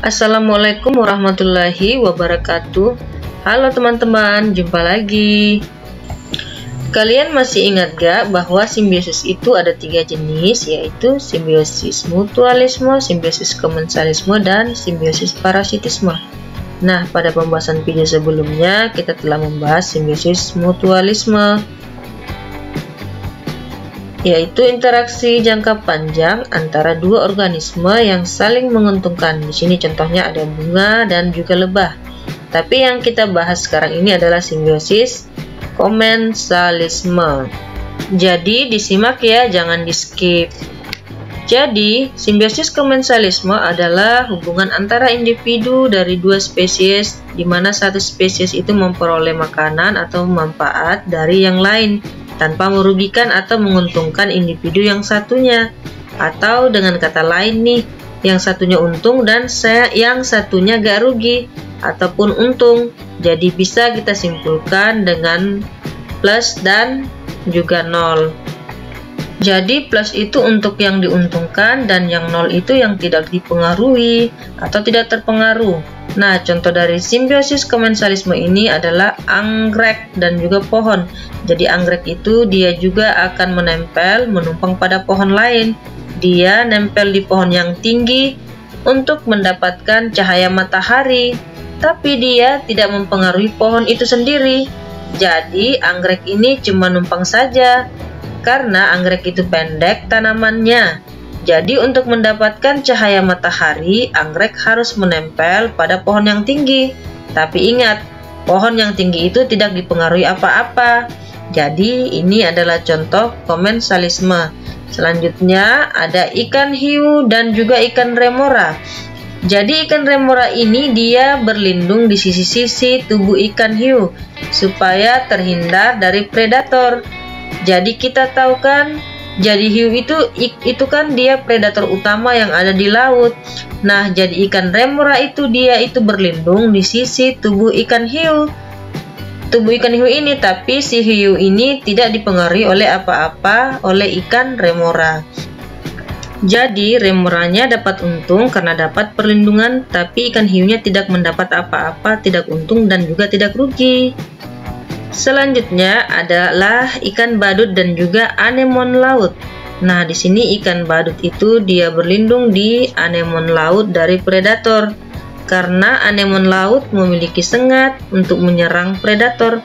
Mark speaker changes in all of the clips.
Speaker 1: Assalamualaikum warahmatullahi wabarakatuh. Halo teman-teman, jumpa lagi. Kalian masih ingat gak bahwa simbiosis itu ada 3 jenis, yaitu simbiosis mutualisme, simbiosis komensalisme, dan simbiosis parasitisme. Nah, pada pembahasan video sebelumnya kita telah membahas simbiosis mutualisme, yaitu interaksi jangka panjang antara dua organisme yang saling menguntungkan. Di sini contohnya ada bunga dan juga lebah. Tapi yang kita bahas sekarang ini adalah simbiosis komensalisme. Jadi disimak ya, jangan di-skip. Jadi, simbiosis komensalisme adalah hubungan antara individu dari dua spesies di mana satu spesies itu memperoleh makanan atau manfaat dari yang lain tanpa merugikan atau menguntungkan individu yang satunya. Atau dengan kata lain nih, yang satunya untung dan yang satunya gak rugi ataupun untung. Jadi bisa kita simpulkan dengan plus dan juga nol. Jadi plus itu untuk yang diuntungkan dan yang nol itu yang tidak dipengaruhi atau tidak terpengaruh. Nah, contoh dari simbiosis komensalisme ini adalah anggrek dan juga pohon. Jadi anggrek itu dia juga akan menempel, menumpang pada pohon lain. Dia nempel di pohon yang tinggi untuk mendapatkan cahaya matahari, tapi dia tidak mempengaruhi pohon itu sendiri. Jadi anggrek ini cuma numpang saja. Karena anggrek itu pendek tanamannya, jadi untuk mendapatkan cahaya matahari, anggrek harus menempel pada pohon yang tinggi. Tapi ingat, pohon yang tinggi itu tidak dipengaruhi apa-apa. Jadi ini adalah contoh komensalisme. Selanjutnya ada ikan hiu dan juga ikan remora. Jadi ikan remora ini dia berlindung di sisi-sisi tubuh ikan hiu supaya terhindar dari predator. Jadi kita tahu kan, jadi hiu itu kan dia predator utama yang ada di laut. Nah, jadi ikan remora itu dia itu berlindung di sisi tubuh ikan hiu. Tubuh ikan hiu ini, tapi si hiu ini tidak dipengaruhi oleh apa-apa oleh ikan remora. Jadi remoranya dapat untung karena dapat perlindungan, tapi ikan hiunya tidak mendapat apa-apa, tidak untung dan juga tidak rugi. Selanjutnya adalah ikan badut dan juga anemon laut. Nah, di sini ikan badut itu dia berlindung di anemon laut dari predator. Karena anemon laut memiliki sengat untuk menyerang predator.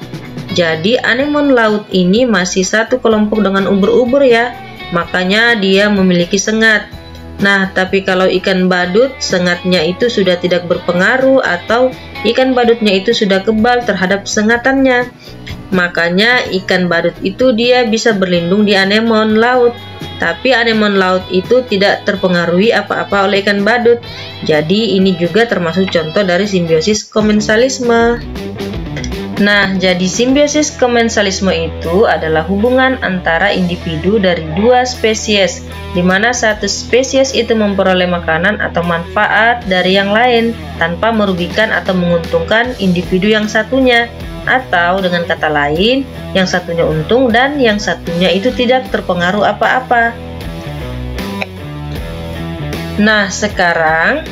Speaker 1: Jadi anemon laut ini masih satu kelompok dengan ubur-ubur ya. Makanya dia memiliki sengat. Nah, tapi kalau ikan badut, sengatnya itu sudah tidak berpengaruh atau ikan badutnya itu sudah kebal terhadap sengatannya. Makanya ikan badut itu dia bisa berlindung di anemon laut. Tapi anemon laut itu tidak terpengaruhi apa-apa oleh ikan badut. Jadi ini juga termasuk contoh dari simbiosis komensalisme. Nah, jadi simbiosis komensalisme itu adalah hubungan antara individu dari dua spesies, di mana satu spesies itu memperoleh makanan atau manfaat dari yang lain tanpa merugikan atau menguntungkan individu yang satunya. Atau dengan kata lain, yang satunya untung dan yang satunya itu tidak terpengaruh apa-apa. Nah, sekarang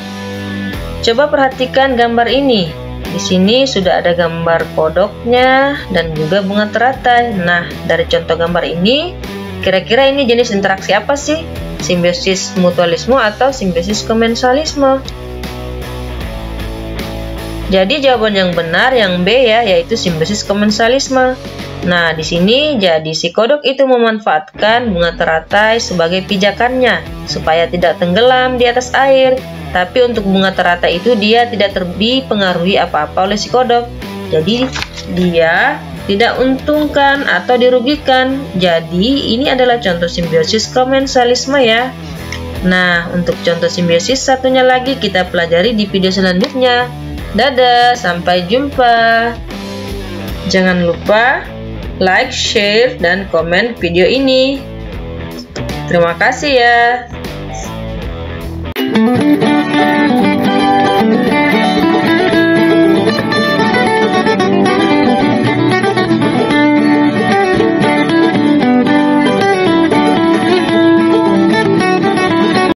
Speaker 1: coba perhatikan gambar ini. Di sini sudah ada gambar kodoknya dan juga bunga teratai. Nah, dari contoh gambar ini, kira-kira ini jenis interaksi apa sih? Simbiosis mutualisme atau simbiosis komensalisme? Jadi jawaban yang benar yang B ya, yaitu simbiosis komensalisme. Nah, di sini jadi si kodok itu memanfaatkan bunga teratai sebagai pijakannya supaya tidak tenggelam di atas air. Tapi untuk bunga teratai itu dia tidak dipengaruhi apa-apa oleh si kodok. Jadi dia tidak untungkan atau dirugikan. Jadi ini adalah contoh simbiosis komensalisme ya. Nah, untuk contoh simbiosis satunya lagi kita pelajari di video selanjutnya. Dadah, sampai jumpa. Jangan lupa like, share, dan komen video ini. Terima kasih ya.